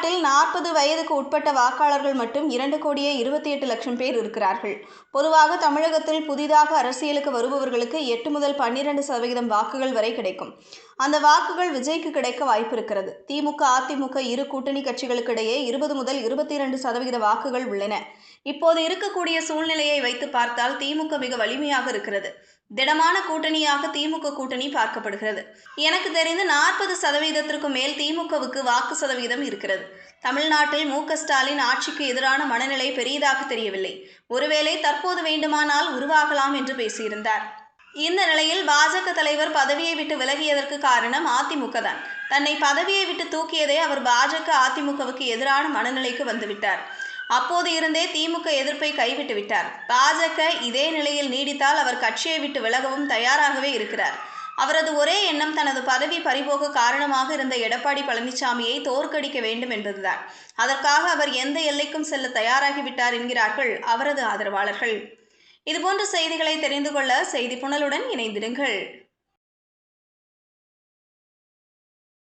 தமிழ்நாட்டில் 40 வயதுக்கு உட்பட்ட வாக்காளர்கள் மட்டும் 2,28,00,000 பேர் இருக்கிறார்கள். பொதுவாக தமிழகத்தில் புதிதாக அரசியலுக்கு வருபவர்களுக்கு 8 முதல் 12% வாக்குகள் வரை கிடைக்கும். அந்த வாக்குகள் விஜய்க்கு கிடைக்க வாய்ப்பிருக்கிறது. திமுக, அதிமுக இரு கூட்டணி கட்சிகளுக்கிடையே 20 முதல் 22% வாக்குகள் உள்ளன. இப்போது இருக்கக்கூடிய சூழ்நிலையை வைத்து பார்த்தால் திமுக மிக வலிமையாக இருக்கிறது. திடமான கூட்டணியாக திமுக கூட்டணி பார்க்கப்படுகிறது. எனக்கு தெரிந்து 40% மேல் திமுகவுக்கு வாக்கு சதவீதம் இருக்கிறது. தமிழ்நாட்டில் மு.க.ஸ்டாலின் ஆட்சிக்கு எதிரான மனநிலை பெரியதாக தெரியவில்லை. ஒருவேளை தற்போது வேண்டுமானால் உருவாகலாம் என்று பேசியிருந்தார். இந்த நிலையில் பாஜக தலைவர் பதவியை விட்டு விலகியதற்கு காரணம் அதிமுக தான். தன்னை பதவியை விட்டு தூக்கியதே அவர் பாஜக, அதிமுகவுக்கு எதிரான மனநிலைக்கு வந்துவிட்டார். அப்போது இருந்தே திமுக எதிர்ப்பை கைவிட்டு விட்டார். பாஜக இதே நிலையில் நீடித்தால் அவர் கட்சியை விட்டு விலகவும் தயாராகவே இருக்கிறார். அவரது ஒரே எண்ணம் தனது பதவி பறிபோக காரணமாக இருந்த எடப்பாடி பழனிசாமியை தோற்கடிக்க வேண்டும் என்பதுதான். அதற்காக அவர் எந்த எல்லைக்கும் செல்ல தயாராகிவிட்டார் என்கிறார்கள் அவரது ஆதரவாளர்கள். இதுபோன்ற செய்திகளை தெரிந்து கொள்ள செய்தி புனலுடன் இணைந்திருங்கள்.